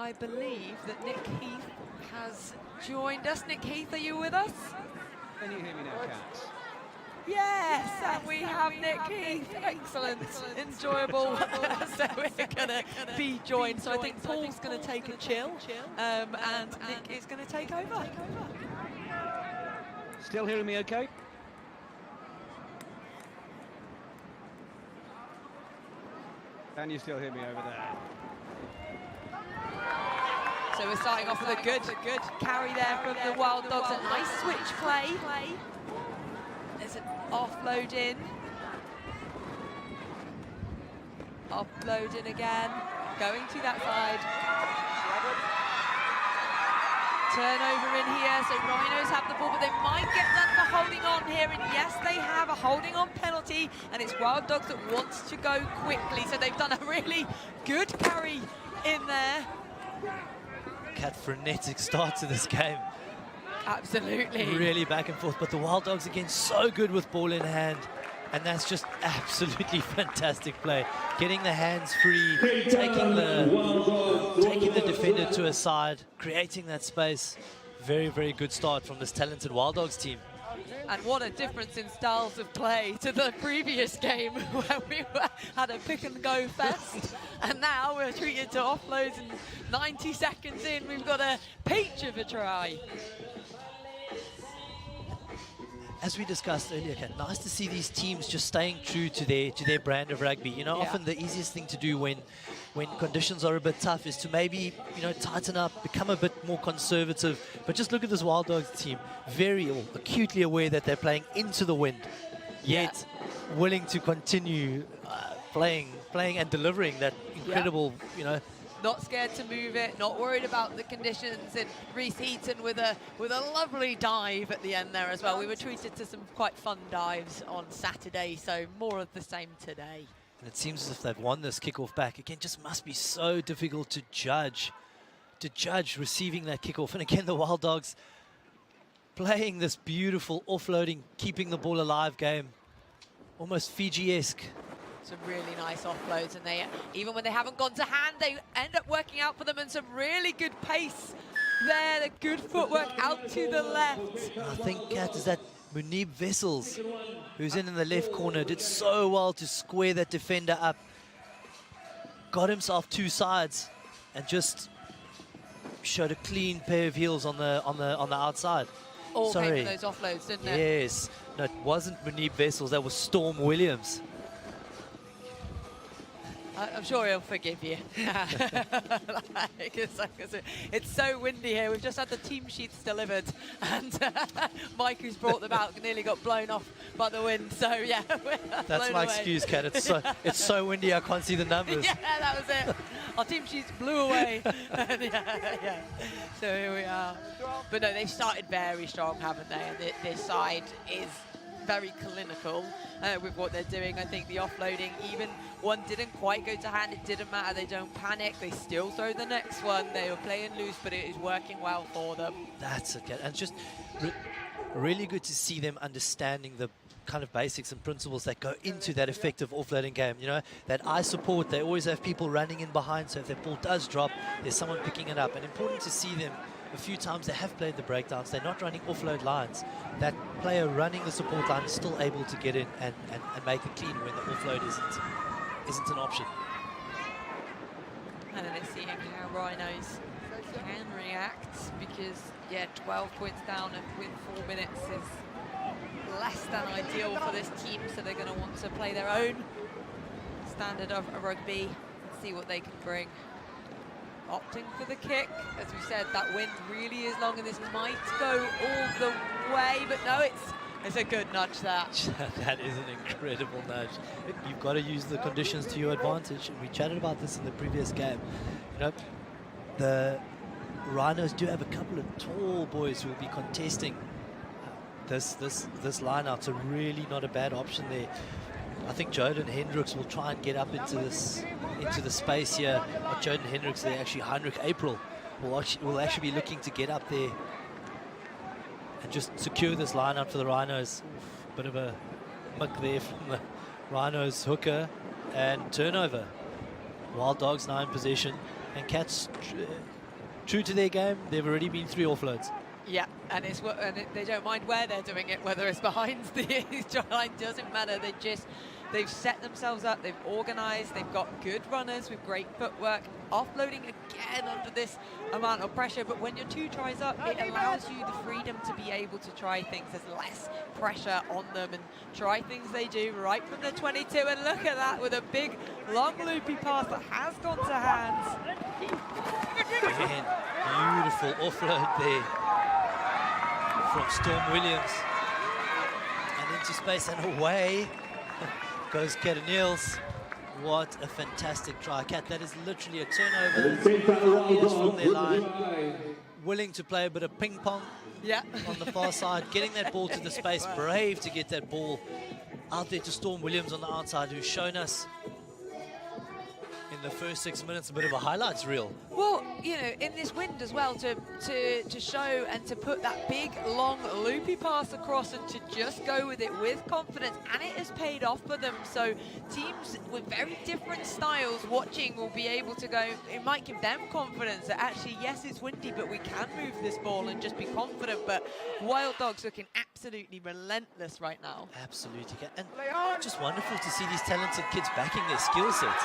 I believe that Nick Heath has joined us. Nick Heath, are you with us? Can you hear me now, Kat? Yes, and we have Nick Heath. Excellent, enjoyable. So we're going to be joined. So I think Paul's going to take a chill, and Nick is going to take over. Still hearing me okay? Can you still hear me over there? So we're starting off with a good carry there from the Wild Dogs. A nice switch play. There's an offload in. Offload in again. Going to that side. Turnover in here, so Rhinos have the ball, but they might get done for holding on here, and yes, they have a holding on penalty, and it's Wild Dogs that wants to go quickly, so they've done a really good carry in there. Cat frenetic start to this game. Absolutely. Really back and forth, but the Wild Dogs again so good with ball in hand, and that's just absolutely fantastic play. Getting the hands free, taking the defender to a side, creating that space. Very, very good start from this talented Wild Dogs team. And what a difference in styles of play to the previous game where we had a pick and go fest, and now we're treated to offloads, and 90 seconds in we've got a peach of a try. As we discussed earlier, Kat, nice to see these teams just staying true to their brand of rugby. You know, Yeah. often the easiest thing to do when conditions are a bit tough is to maybe, you know, tighten up, become a bit more conservative. But just look at this Wild Dogs team, very acutely aware that they're playing into the wind, yet willing to continue playing and delivering that incredible, you know. Not scared to move it, not worried about the conditions, and Reese Heaton with a lovely dive at the end there as well. We were treated to some quite fun dives on Saturday, so more of the same today. And it seems as if they've won this kickoff back. Again, just must be so difficult to judge receiving that kickoff. And again, the Wild Dogs playing this beautiful offloading, keeping the ball alive game, almost Fiji-esque. Some really nice offloads, and they, even when they haven't gone to hand, they end up working out for them, and some really good pace there, the good footwork out to the left. I think, Kat, is that Munib Vessels, who's in the left corner, did so well to square that defender up, got himself two sides, and just showed a clean pair of heels on the outside. All came from those offloads, didn't it? Yes. No, it wasn't Munib Vessels, that was Storm Williams. I'm sure he'll forgive you. It's so windy here. We've just had the team sheets delivered, and Mike, who's brought them out, nearly got blown off by the wind. So yeah, that's my excuse, Kat. It's so windy I can't see the numbers. Yeah, that was it. Our team sheets blew away. Yeah. So here we are. But no, they've started very strong, haven't they? And this side is very clinical with what they're doing. I think the offloading, even one didn't quite go to hand, it didn't matter. They don't panic. They still throw the next one. They were playing loose, but it is working well for them. That's it. And it's just really good to see them understanding the kind of basics and principles that go into that effective offloading game. You know, that eye support, they always have people running in behind, so if their ball does drop, there's someone picking it up. And important to see them a few times. They have played the breakdowns. They're not running offload lines. That player running the support line is still able to get in and make it clean when the offload isn't an option. And then they're seeing how Rhinos can react, because 12 points down within 4 minutes is less than ideal for this team, so they're going to want to play their own standard of rugby and see what they can bring. Opting for the kick. As we said, that wind really is long, and this might go all the way, but no, it's a good nudge, that. That is an incredible nudge. You've got to use the conditions to your advantage, and we chatted about this in the previous game. You know, the Rhinos do have a couple of tall boys who will be contesting this lineout, so really not a bad option there. I think Jordan Hendricks will try and get up into the space here. Not Jordan Hendricks, they're actually Heinrich April will actually be looking to get up there and just secure this line out for the Rhinos. Oof, bit of a muck there from the Rhinos hooker, and turnover. Wild Dogs now in possession, and Cats true to their game, they've already been 3 offloads. Yeah, and they don't mind where they're doing it, whether it's behind the line, doesn't matter. They've set themselves up, they've organised, they've got good runners with great footwork, offloading again under this amount of pressure. But when you're 2 tries up, it allows you the freedom to be able to try things. There's less pressure on them and try things they do right from the 22. And look at that with a big, long, loopy pass that has gone to hands. Again, beautiful offload there from Storm Williams. And into space and away goes Niels. What a fantastic try. Kat, that is literally a turnover 5 meters from their line. Willing to play a bit of ping pong on the far side, getting that ball to the space, brave to get that ball out there to Storm Williams on the outside, who's shown us in the first 6 minutes a bit of a highlights reel. Well, you know, in this wind as well, to show and to put that big, long, loopy pass across and to just go with it with confidence, and it has paid off for them. So teams with very different styles watching will be able to go, it might give them confidence that actually, yes, it's windy, but we can move this ball and just be confident. But Wild Dogs looking absolutely relentless right now. Absolutely, and just wonderful to see these talented kids backing their skill sets.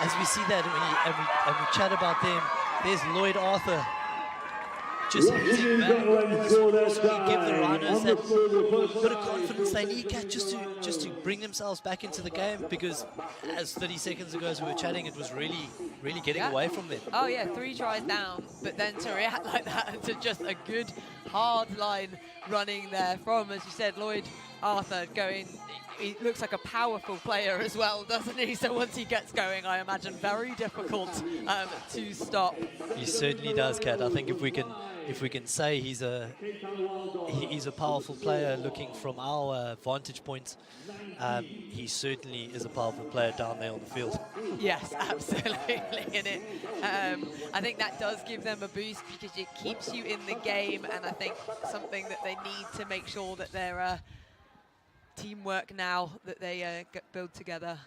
As we see that and we chat about them, there's Lloyd Arthur just hitting back. And this will also give the Rhinos that bit of confidence they need, Kat, just to bring themselves back into the game, because as 30 seconds ago as we were chatting, it was really getting away from them. Oh yeah, 3 tries down, but then to react like that to just a good hard line running there from, as you said, Lloyd Arthur going. He looks like a powerful player as well, doesn't he? So once he gets going, I imagine very difficult to stop. He certainly does, Kat. I think if we can say he's a powerful player looking from our vantage point, he certainly is a powerful player down there on the field. Yes, absolutely. I think that does give them a boost because it keeps you in the game, and I think something that they need to make sure that they're teamwork now that they build together.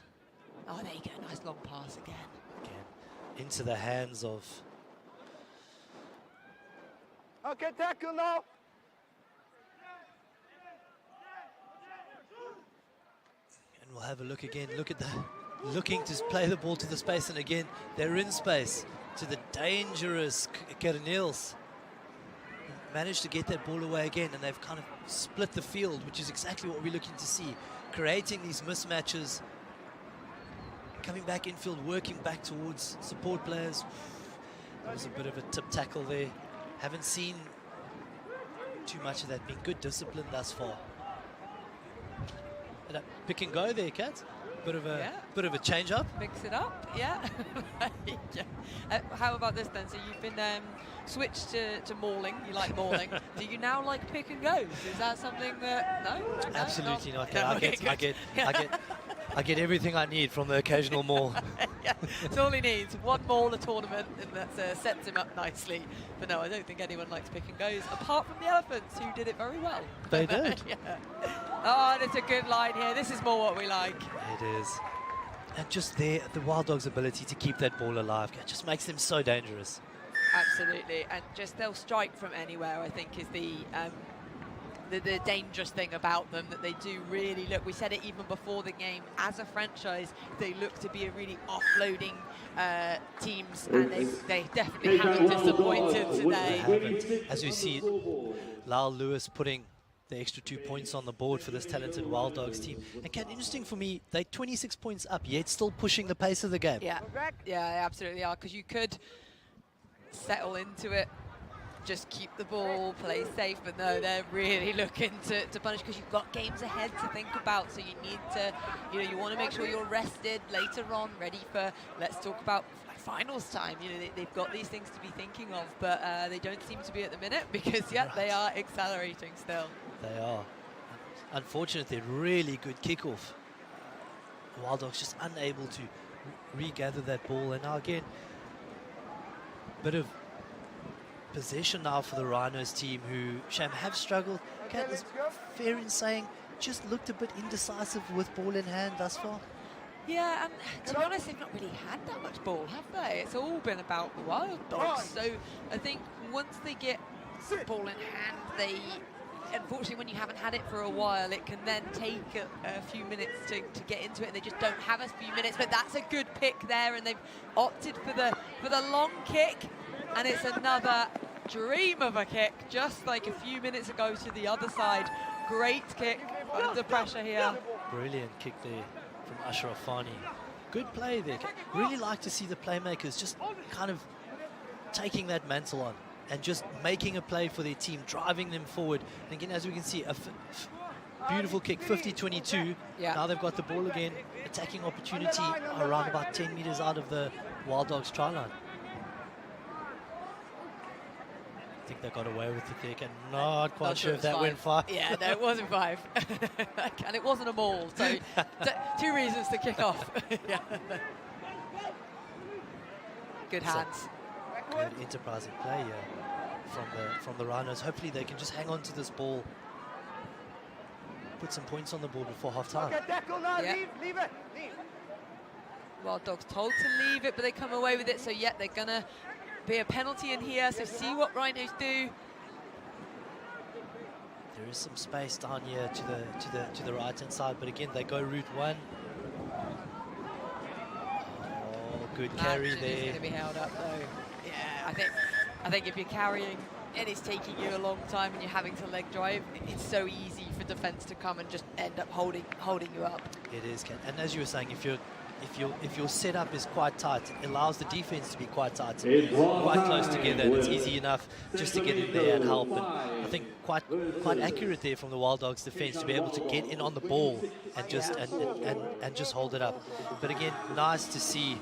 Oh, there you go, nice long pass again. Into the hands of... Okay, tackle now. And we'll have a look again. Look at looking to play the ball to the space, and again, they're in space to the dangerous Niels. Managed to get that ball away again, and they've kind of split the field, which is exactly what we're looking to see. Creating these mismatches, coming back infield, working back towards support players. There was a bit of a tip tackle there. Haven't seen too much of that. Been good discipline thus far. And a pick and go there, Kat. Bit of a change up. Mix it up, yeah. How about this then? So you've been switched to mauling. You like mauling. Do you now like pick and goes? Is that something that no? Absolutely not. No, I get everything I need from the occasional maul. Yeah, it's all he needs. One maul a tournament, and that sets him up nicely. But no, I don't think anyone likes pick and goes, apart from the Elephants, who did it very well. They did. Yeah. Oh, and it's a good line here. This is more what we like. It is. And just the Wild Dogs' ability to keep that ball alive, it just makes them so dangerous. Absolutely, and just they'll strike from anywhere, I think, is the dangerous thing about them, that they do really look, we said it even before the game, as a franchise, they look to be a really offloading teams, and they definitely haven't disappointed today. As we see, Lyle Lewis putting the extra 2 points on the board for this talented Wild Dogs team. And Kat, interesting for me, they're 26 points up, yet still pushing the pace of the game. Yeah, they absolutely are, because you could settle into it, just keep the ball, play safe, but no, they're really looking to punish, because you've got games ahead to think about, so you need to, you want to make sure you're rested later on, ready for, let's talk about finals time. They've got these things to be thinking of, but they don't seem to be at the minute, because they are accelerating still. They are. Unfortunately, really good kickoff. Wild Dogs just unable to regather that ball, and now again, bit of possession now for the Rhinos team, who, Sham, have struggled. Kat, is fair in saying, just looked a bit indecisive with ball in hand thus far? Yeah, and to be honest, they've not really had that much ball, have they? It's all been about the Wild Dogs. So I think once they get ball in hand, they, unfortunately, when you haven't had it for a while, it can then take a few minutes to get into it. And they just don't have a few minutes. But that's a good pick there, and they've opted for the long kick, and it's another dream of a kick, just like a few minutes ago to the other side. Great kick under pressure here. Brilliant kick there from Ashraf Fani. Good play there. Really like to see the playmakers just kind of taking that mantle on and just making a play for their team, driving them forward. And again, as we can see, a beautiful kick, 50-22. Yeah. Now they've got the ball again, attacking opportunity around about 10 meters out of the Wild Dogs try line. I think they got away with the kick, and not quite sure if that went 5. Yeah, no, it wasn't 5. And it wasn't a maul, so 2 reasons to kick off. Yeah. Good hands. Good enterprising play here from the Rhinos. Hopefully they can just hang on to this ball, put some points on the board before half time. Yeah. Leave it. Leave. Wild Dogs told to leave it, but they come away with it, so yeah, they're gonna be a penalty in here, so see what Rhinos do. There is some space down here to the right hand side, but again they go route 1. Oh, good carry Action there. is going to be held up though. Yeah, I think if you're carrying and it's taking you a long time and you're having to leg drive, it's so easy for defence to come and just end up holding you up. It is, Ken. And as you were saying, if your setup is quite tight, it allows the defense to be quite tight, quite close together, and it's easy enough just to get in there and help. And I think quite accurate there from the Wild Dogs defense to be able to get in on the ball and just and just hold it up. But again, nice to see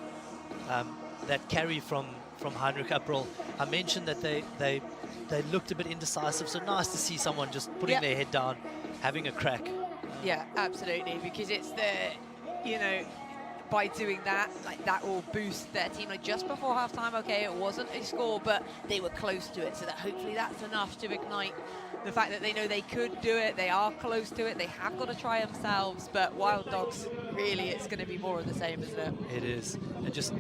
that carry from Heinrich April. I mentioned that they looked a bit indecisive, so nice to see someone just putting their head down, having a crack. Yeah, absolutely, because it's by doing that, like, that will boost their team. Like, just before half-time, okay, it wasn't a score, but they were close to it, so that hopefully that's enough to ignite the fact that they know they could do it, they are close to it, they have got to try themselves. But Wild Dogs, really, it's going to be more of the same, isn't it? It is. And just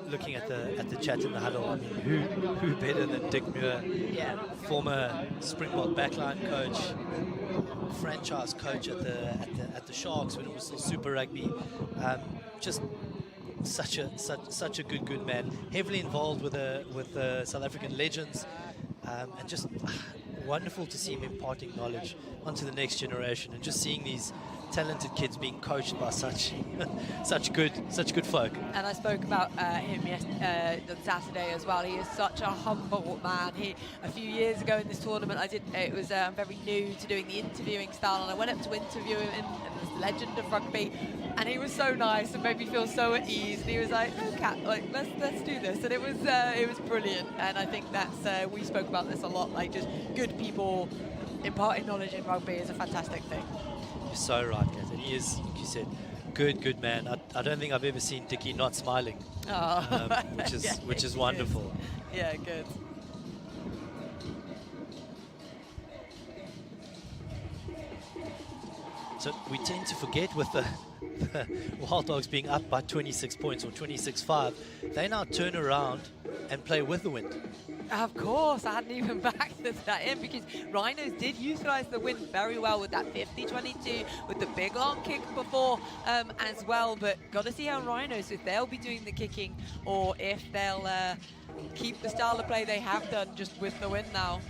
looking at the chat in the huddle, I mean, who better than Dick Muir, former Springbok backline coach, franchise coach at the Sharks when it was still Super Rugby. Just such a good man, heavily involved with the South African legends, and just wonderful to see him imparting knowledge onto the next generation, and just seeing these talented kids being coached by such good folk. And I spoke about him on Saturday as well. He is such a humble man. A few years ago in this tournament, I'm very new to doing the interviewing style, and I went up to interview him in this legend of rugby, and he was so nice and made me feel so at ease. And he was like, "No, Kat, like let's do this," and it was brilliant. And I think that's we spoke about this a lot. Like, just good people imparting knowledge in rugby is a fantastic thing. You're so right, Kat. And he is, like you said, good man. I don't think I've ever seen Dickie not smiling, which is wonderful. Yeah, good. So we tend to forget with the Wild Dogs being up by 26 points or 26-5, they now turn around and play with the wind. Of course, I hadn't even backed that in, because Rhinos did utilise the wind very well with that 50-22, with the big long kick before as well. But got to see how Rhinos, if they'll be doing the kicking or if they'll keep the style of play they have done just with the wind now.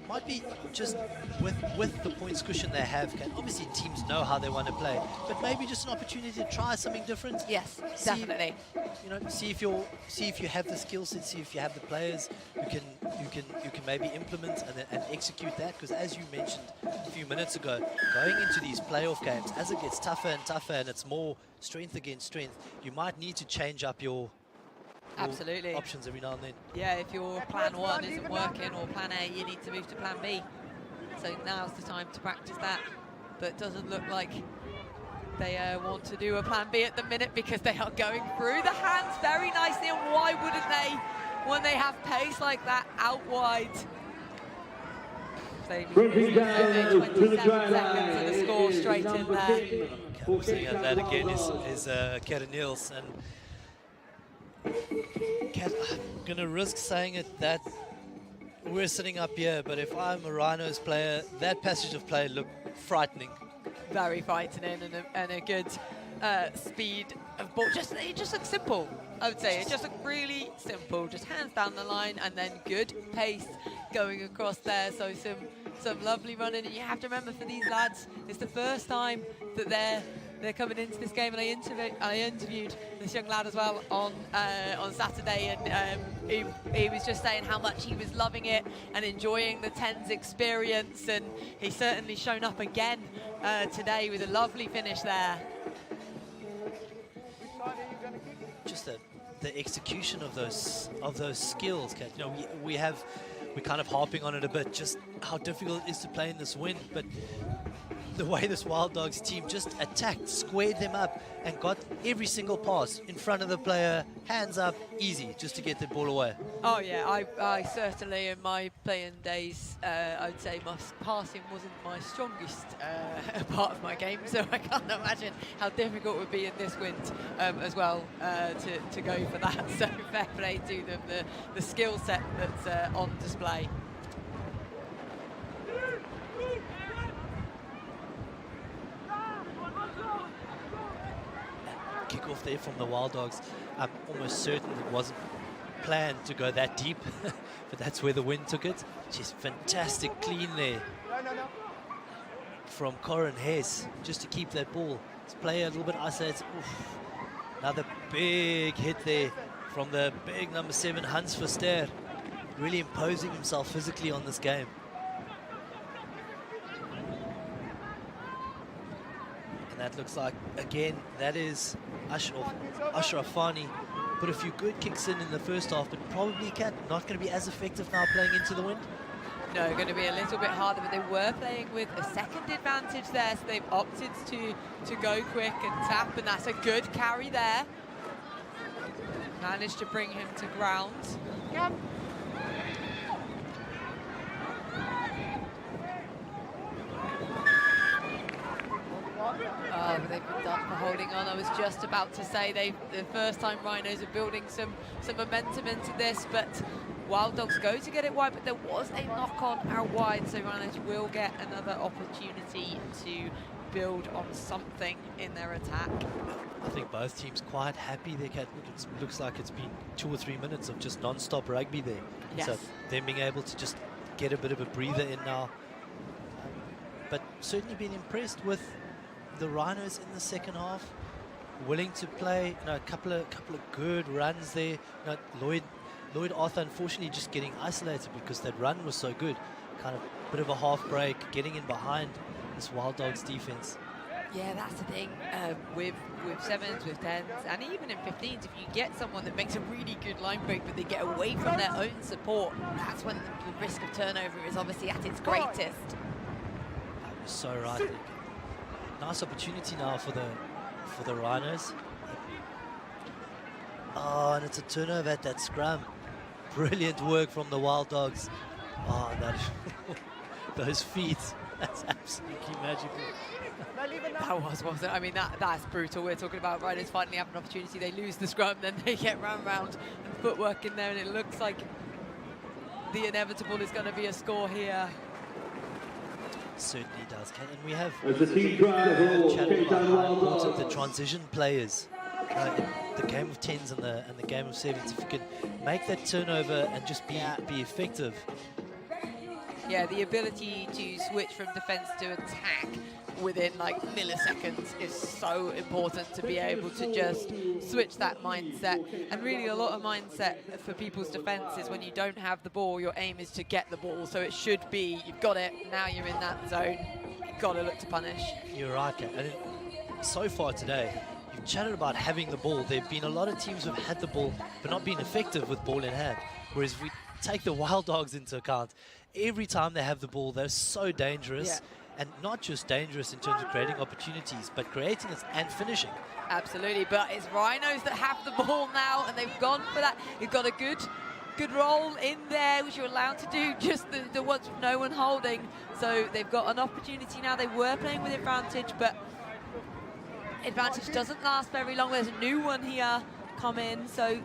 Might be just with the points cushion they have. Obviously, teams know how they want to play, but maybe just an opportunity to try something different. Yes, definitely. See if you have the skill set, see if you have the players who can maybe implement and execute that. Because as you mentioned a few minutes ago, going into these playoff games, as it gets tougher and tougher, and it's more strength against strength, you might need to change up your absolutely options every now and then. Yeah, if your plan 1 isn't working or plan A, you need to move to plan B. So now's the time to practice that. But it doesn't look like they want to do a plan B at the minute, because they are going through the hands very nicely. And why wouldn't they, when they have pace like that out wide? They 20 seconds and the score straight in there. Looking at that again is Karen Niels, and I'm going to risk saying it that we're sitting up here, but if I'm a Rhinos player, that passage of play looked frightening. Very frightening, and a good speed of ball. It just looks simple, I would say. It just looked really simple, just hands down the line, and then good pace going across there. So some lovely running. And you have to remember, for these lads, it's the first time that they're coming into this game, and I interviewed this young lad as well on Saturday, and he was just saying how much he was loving it and enjoying the Tens experience, and he's certainly shown up again today with a lovely finish there. Just the execution of those skills, Kat. You know, we're kind of harping on it a bit, just how difficult it is to play in this wind, but the way this Wild Dogs team just attacked, squared them up, and got every single pass in front of the player, hands up, easy, just to get the ball away. Oh yeah, I certainly, in my playing days, I would say my passing wasn't my strongest part of my game, so I can't imagine how difficult it would be in this wind as well to go for that. So fair play to them, the skill set that's on display. Kick off there from the Wild Dogs. I'm almost certain it wasn't planned to go that deep, but that's where the wind took it. Just fantastic clean there from Corin Hess, just to keep that ball. This player a little bit isolated. Oof. Another big hit there from the big number 7, Hans Verster, really imposing himself physically on this game. And that looks like, again, that is Ashraf Fani. Put a few good kicks in the first half, but probably not going to be as effective now playing into the wind. No, going to be a little bit harder, but they were playing with a second advantage there, so they've opted to go quick and tap, and that's a good carry there. Managed to bring him to ground. Yeah. Oh, but they've been done for holding on. I was just about to say the first time Rhinos are building some momentum into this, but Wild Dogs go to get it wide, but there was a knock-on out wide, so Rhinos will get another opportunity to build on something in their attack. I think both teams quite happy there, Kat. It looks like it's been 2 or 3 minutes of just non-stop rugby there. Yes. So them being able to just get a bit of a breather in now. But certainly been impressed with the Rhinos in the second half, willing to play, a couple of good runs there. Lloyd Arthur unfortunately just getting isolated because that run was so good. Kind of bit of a half break, getting in behind this Wild Dogs defense. Yeah, that's the thing with 7s, with 10s, and even in 15s, if you get someone that makes a really good line break, but they get away from their own support, that's when the risk of turnover is obviously at its greatest. That was so right there. Nice opportunity now for the Rhinos. Oh, and it's a turnover at that scrum. Brilliant work from the Wild Dogs. Oh, those feet. That's absolutely magical. That wasn't. I mean, that's brutal. We're talking about Rhinos finally having an opportunity. They lose the scrum, then they get round and footwork in there, and it looks like the inevitable is going to be a score here. Certainly does, Ken. And we have chatted about how important the transition players in the game of 10s and the game of 7s. If you could make that turnover and just be effective. Yeah, the ability to switch from defense to attack within like milliseconds is so important, to be able to just switch that mindset. And really a lot of mindset for people's defense is when you don't have the ball, your aim is to get the ball. So it should be, you've got it, now you're in that zone, you've got to look to punish. You're right, Kat. And so far today, you've chatted about having the ball. There have been a lot of teams who have had the ball but not been effective with ball in hand. Whereas if we take the Wild Dogs into account, every time they have the ball, they're so dangerous. Yeah. And not just dangerous in terms of creating opportunities, but creating it and finishing. Absolutely, but it's Rhinos that have the ball now, and they've gone for that. You've got a good roll in there, which you're allowed to do, just the ones with no one holding. So they've got an opportunity now. They were playing with advantage, but that advantage doesn't last very long. There's a new one here come in, so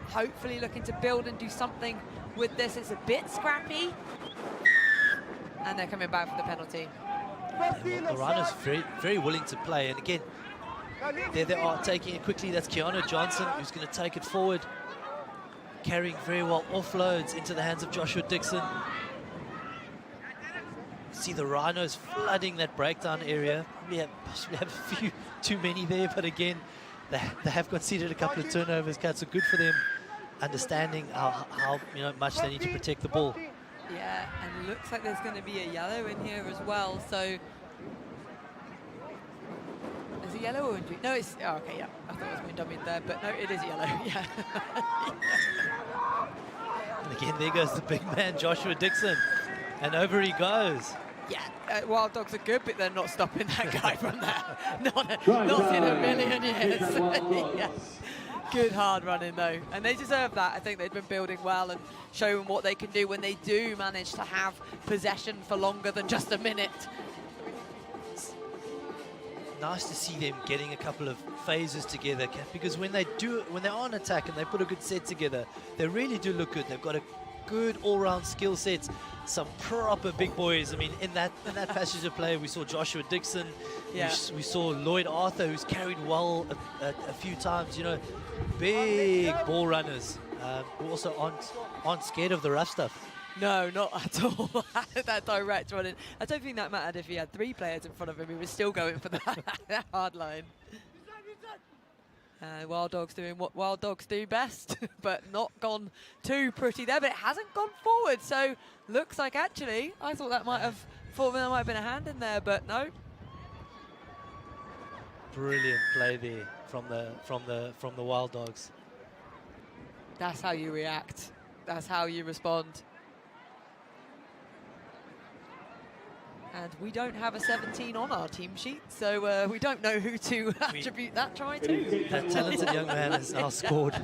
hopefully looking to build and do something with this. It's a bit scrappy. And they're coming back for the penalty. The Rhinos very, very willing to play. And again, there they are taking it quickly. That's Keanu Johnson who's going to take it forward. Carrying very well offloads into the hands of Joshua Dixon. See the Rhinos flooding that breakdown area. We possibly have a few too many there, but again, they have conceded a couple of turnovers. So good for them, understanding how much they need to protect the ball. Yeah, and looks like there's going to be a yellow in here as well. So is it yellow or injury? No, it's okay. Yeah, I thought it was going dummy there, but no, it is yellow. Yeah. And again, there goes the big man Joshua Dixon, and over he goes. Yeah, Wild Dogs are good, but they're not stopping that guy from there. Not in a million years. Yeah. Good hard running though, and they deserve that. I think they've been building well and showing what they can do when they do manage to have possession for longer than just a minute. Nice to see them getting a couple of phases together, because when they're on attack and they put a good set together, they really do look good. They've got a good all-round skill set, some proper big boys. I mean, in that passage of play, we saw Joshua Dixon, yeah. we saw Lloyd Arthur, who's carried well a few times. Big ball runners who also aren't scared of the rough stuff. No, not at all. That direct running. I don't think that mattered if he had 3 players in front of him. He was still going for that hard line. Wild Dogs doing what Wild Dogs do best, but not gone too pretty there. But it hasn't gone forward, so looks like actually I thought there might have been a hand in there, but no. Brilliant play there from the Wild Dogs. That's how you react. That's how you respond. And we don't have a 17 on our team sheet, so we don't know who to attribute that try to. That talented young man has now scored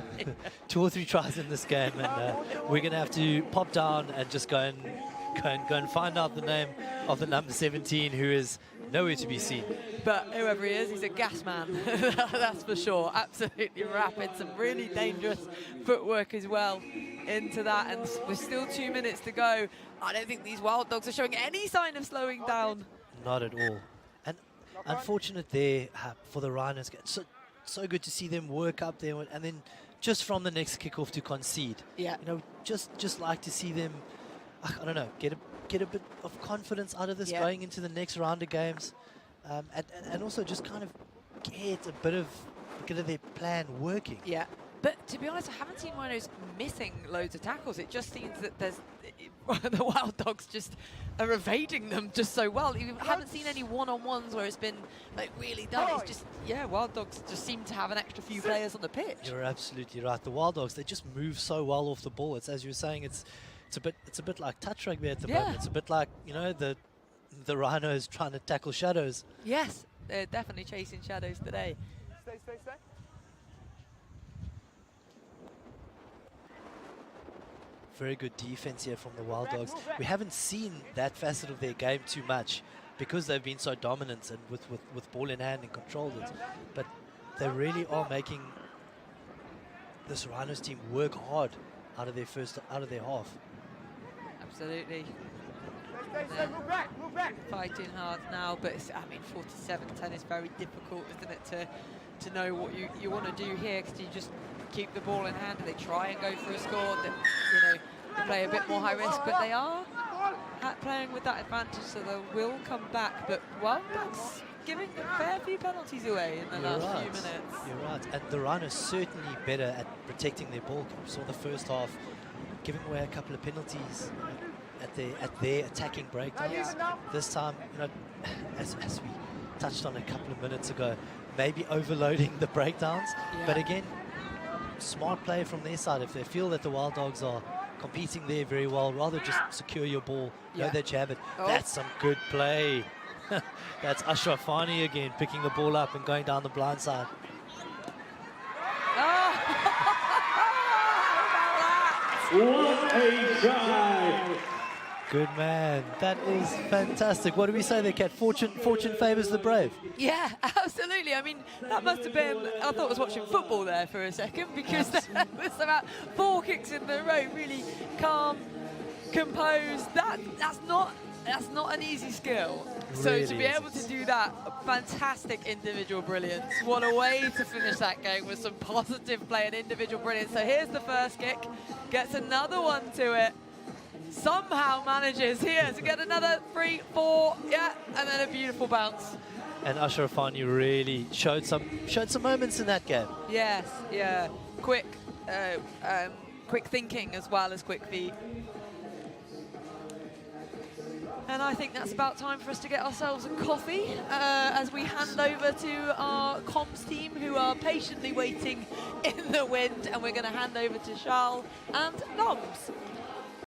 2 or 3 tries in this game, and we're going to have to pop down and just go and find out the name of the number 17, who is nowhere to be seen. But whoever he is, he's a gas man. That's for sure. Absolutely rapid. Some really dangerous footwork as well into that. And with still 2 minutes to go, I don't think these Wild Dogs are showing any sign of slowing down. Not at all. And unfortunate there for the Rhinos. So good to see them work up there, and then just from the next kickoff to concede. Yeah. Just like to see them, I don't know, get a bit of confidence out of this going into the next round of games, and also just kind of get a bit of their plan working. Yeah, but to be honest, I haven't seen Rhinos missing loads of tackles. It just seems that the Wild Dogs just are evading them just so well. You haven't seen any one-on-ones where it's been like really done. It's just, Wild Dogs just seem to have an extra few players on the pitch. You're absolutely right. The Wild Dogs, they just move so well off the ball. It's, as you were saying, it's a bit like touch rugby at the moment. It's a bit like, the Rhinos trying to tackle shadows. Yes, they're definitely chasing shadows today. Stay. Very good defense here from the Wild Dogs. We haven't seen that facet of their game too much because they've been so dominant and with ball in hand and controlled it. But they really are making this Rhinos team work hard out of their half. Absolutely. Stay, move back. Fighting hard now, but 47-10 is very difficult, isn't it, to know what you want to do here, because you just keep the ball in hand and they try and go for a score. That they play a bit more high risk, but they are playing with that advantage, so they will come back. But Wild Dogs giving a fair few penalties away in the last few minutes. You're right, and the Rhinos certainly better at protecting their ball. We saw the first half giving away a couple of penalties at their attacking breakdowns. This time, as we touched on a couple of minutes ago, maybe overloading the breakdowns. But again, smart play from their side. If they feel that the Wild Dogs are competing there very well, rather just secure your ball, know that you have it. That's some good play. That's Ashraf Fani again, picking the ball up and going down the blind side. What a try! Good man. That is fantastic. What do we say there, Kat? Fortune favours the brave. Yeah, absolutely. I mean, that must have been, I thought I was watching football there for a second, because there was about 4 kicks in a row, really calm, composed. That's not an easy skill. So Really to be able to do that, fantastic individual brilliance. What a way to finish that game with some positive play and individual brilliance. So here's the first kick, gets another one to it. Somehow manages here to get another 3, 4, yeah, and then a beautiful bounce. And Ashrafani really showed some moments in that game. Yes, yeah, quick thinking as well as quick feet. And I think that's about time for us to get ourselves a coffee as we hand over to our comms team, who are patiently waiting in the wind, and we're going to hand over to Charles and Noms.